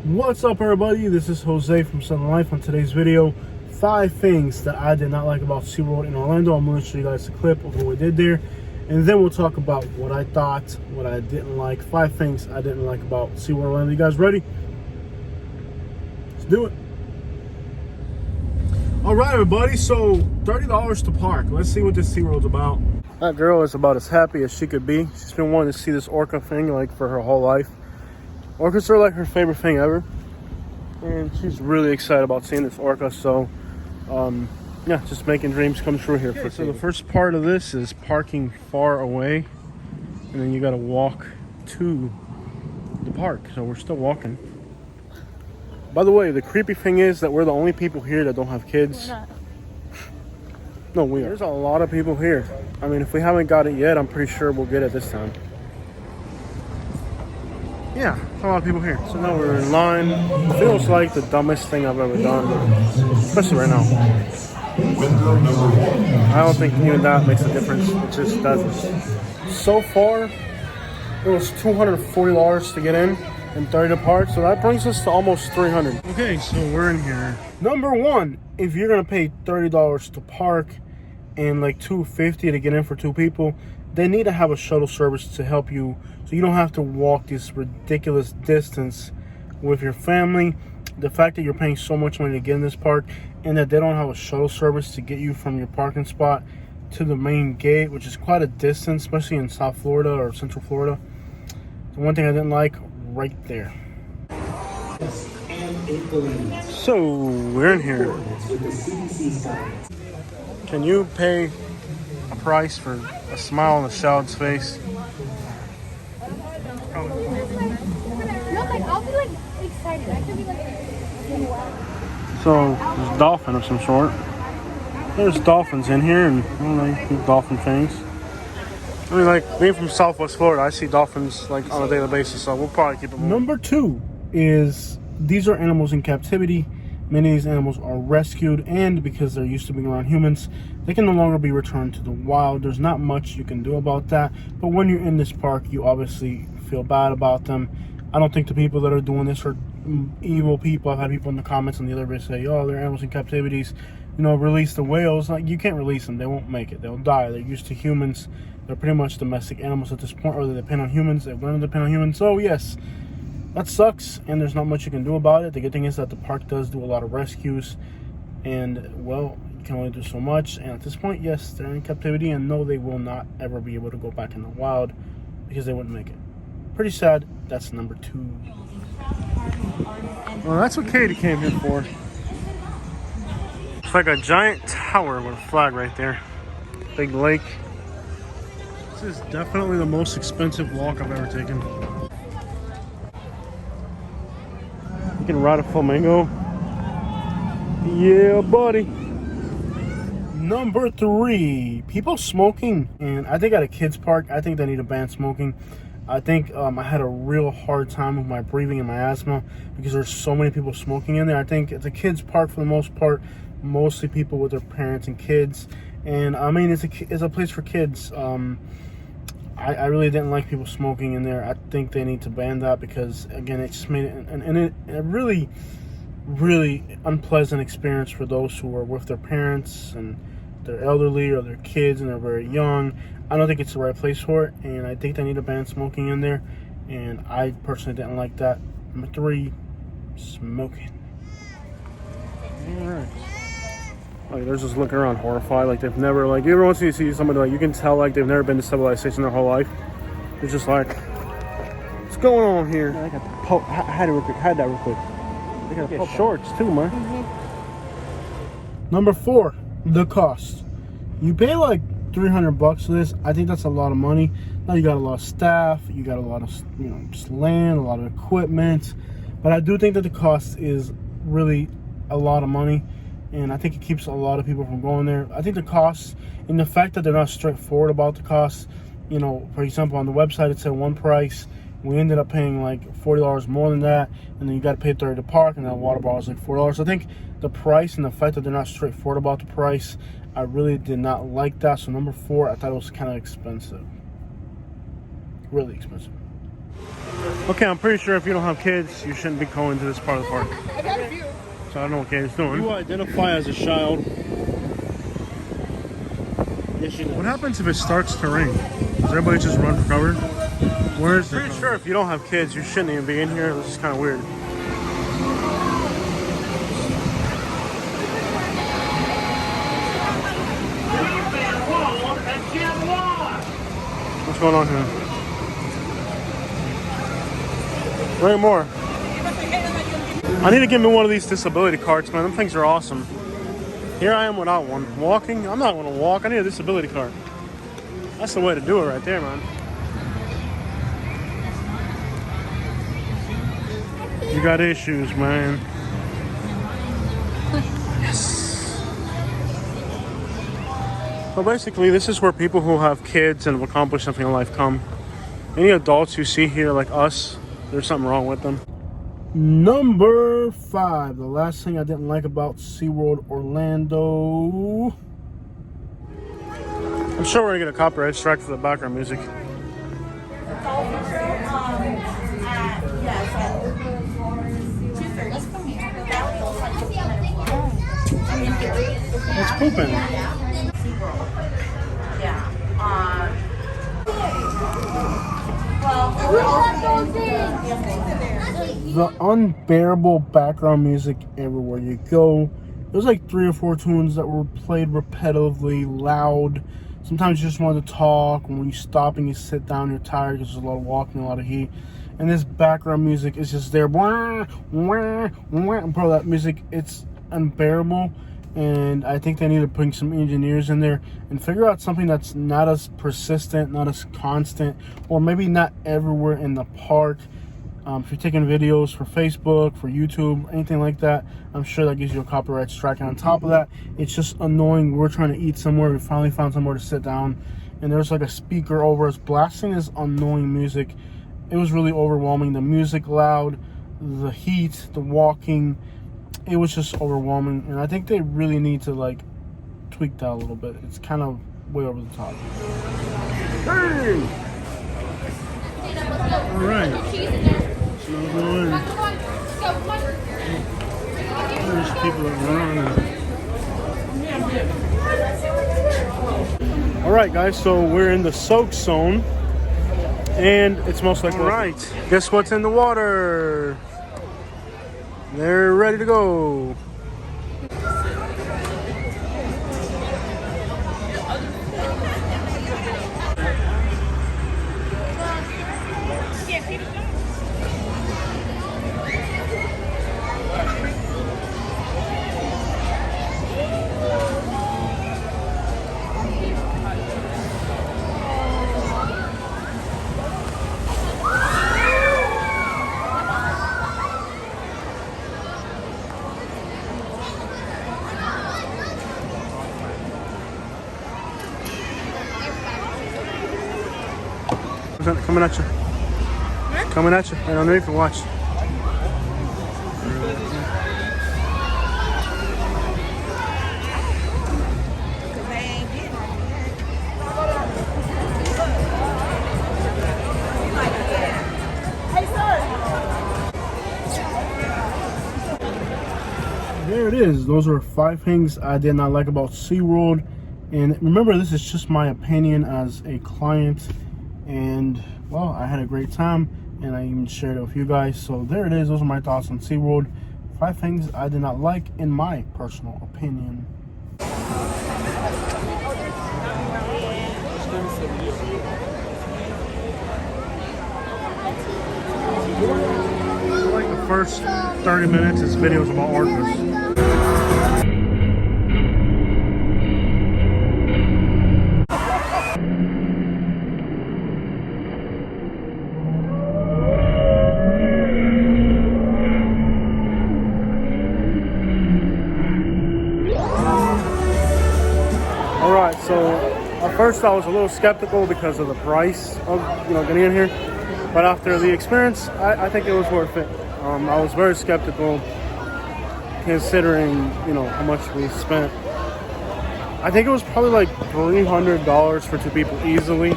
What's up, everybody? This is Jose from Southern Life. On today's video, 5 things that I did not like about SeaWorld in Orlando. I'm going to show you guys a clip of what we did there, and then we'll talk about what I thought, what I didn't like. 5 things I didn't like about SeaWorld Orlando. You guys ready? Let's do it. All right, everybody. So $30 to park. Let's see what this SeaWorld's about. That girl is about as happy as she could be. She's been wanting to see this orca thing like for her whole life. Orcas are like her favorite thing ever, and she's really excited about seeing this orca. So yeah, just making dreams come true here. Okay, so the first part of this is parking far away, and then you got to walk to the park. So we're still walking. By the way, the creepy thing is that we're the only people here that don't have kids. We're not. No, we are. There's a lot of people here. I mean, if we haven't got it yet, I'm pretty sure we'll get it this time. Yeah, a lot of people here. So now we're in line. It feels like the dumbest thing I've ever done, especially right now. I don't think even that makes a difference. It just doesn't. So far, it was $240 to get in and $30 to park, so that brings us to almost $300. Okay, so we're in here. Number 1, if you're gonna pay $30 to park and like $250 to get in for 2 people, they need to have a shuttle service to help you, so you don't have to walk this ridiculous distance with your family. The fact that you're paying so much money to get in this park and that they don't have a shuttle service to get you from your parking spot to the main gate, which is quite a distance, especially in South Florida or Central Florida. The one thing I didn't like right there. So we're in here. Can you pay a price for a smile on a child's face? No, like I'll be like excited. I can be like, So there's a dolphin of some sort. There's dolphins in here, and I don't know, dolphin things. I mean, like being from Southwest Florida, I see dolphins like on a daily basis, so we'll probably keep them. Number 2 is these are animals in captivity. Many of these animals are rescued, and because they're used to being around humans, they can no longer be returned to the wild. There's not much you can do about that, but when you're in this park, you obviously feel bad about them. I don't think the people that are doing this are evil people. I've had people in the comments on the other video say, oh, they're animals in captivities, you know, release the whales. Like, you can't release them. They won't make it. They'll die. They're used to humans. They're pretty much domestic animals at this point, or they depend on humans. They've learned to depend on humans. So yes, that sucks, and there's not much you can do about it. The good thing is that the park does do a lot of rescues, and, well, you can only do so much. And at this point, yes, they're in captivity, and no, they will not ever be able to go back in the wild because they wouldn't make it. Pretty sad. That's number 2. Well, that's what Katie came here for. It's like a giant tower with a flag right there. Big lake. This is definitely the most expensive walk I've ever taken. You can ride a flamingo. Yeah, buddy. Number 3, people smoking. And I think at a kids park, I think they need to ban smoking. I think I had a real hard time with my breathing and my asthma because there's so many people smoking in there. I think it's a kids park for the most part, mostly people with their parents and kids. And I mean, it's a place for kids. I really didn't like people smoking in there. I think they need to ban that because, again, it just made it a really, really unpleasant experience for those who are with their parents and they're elderly or their kids and they're very young. I don't think it's the right place for it, and I think they need to ban smoking in there, and I personally didn't like that. Number 3, smoking. Alright. Like, they're just looking around horrified, like they've never, like, you ever once you see somebody, like, you can tell, like, they've never been to civilization their whole life. They're just like, what's going on here? I got the had that real quick. They got get shorts, too, man. Number 4, the cost. You pay, like, $300 for this. I think that's a lot of money. Now you got a lot of staff, you got a lot of, you know, just land, a lot of equipment, but I do think that the cost is really a lot of money, and I think it keeps a lot of people from going there. I think the cost and the fact that they're not straightforward about the cost, you know, for example, on the website it said one price. We ended up paying like $40 more than that, and then you got to pay $30 to park, and that water bottle is like $4. I think the price and the fact that they're not straightforward about the price, I really did not like that. So number 4, I thought it was kind of expensive. Really expensive. Okay, I'm pretty sure if you don't have kids, you shouldn't be going to this part of the park. I got a few. So I don't know what Katie's doing. You identify as a child. What happens if it starts to rain? Does everybody just run for cover? Where is it? Pretty sure if you don't have kids, you shouldn't even be in here. This is kind of weird. What's going on here? Way more. I need to get me one of these disability cards, man. Them things are awesome. Here I am without one. Walking? I'm not going to walk. I need a disability card. That's the way to do it right there, man. You got issues, man. Yes. So basically, this is where people who have kids and have accomplished something in life come. Any adults you see here like us, there's something wrong with them. Number 5, the last thing I didn't like about SeaWorld Orlando. I'm sure we're gonna get a copyright strike for the background music. It's pooping. The unbearable background music everywhere you go. There's like 3 or 4 tunes that were played repetitively, loud. Sometimes you just want to talk. When you stop and you sit down, you're tired because there's a lot of walking, a lot of heat. And this background music is just there. Bro, that music, it's unbearable. And I think they need to bring some engineers in there and figure out something that's not as persistent, not as constant, or maybe not everywhere in the park. If you're taking videos for Facebook, for YouTube, anything like that, I'm sure that gives you a copyright strike. And on top of that, it's just annoying. We're trying to eat somewhere. We finally found somewhere to sit down, and there's like a speaker over us blasting this annoying music. It was really overwhelming. The music loud, the heat, the walking. It was just overwhelming, and I think they really need to like tweak that a little bit. It's kind of way over the top. Hey! All right. So go in. There's people that run. All right, guys. So we're in the soak zone, and it's most likely. All right. Guess what's in the water? They're ready to go. Coming at you. Huh? Coming at you. Right underneath and watch. There it is. Those are 5 things I did not like about SeaWorld. And remember, this is just my opinion as a client. And well, I had a great time, and I even shared it with you guys. So there it is. Those are my thoughts on SeaWorld. 5 things I did not like in my personal opinion. For like the first 30 minutes, this video is about Artemis. So at first I was a little skeptical because of the price of getting in here, but after the experience, I think it was worth it. I was very skeptical considering how much we spent. I think it was probably like $300 for 2 people easily.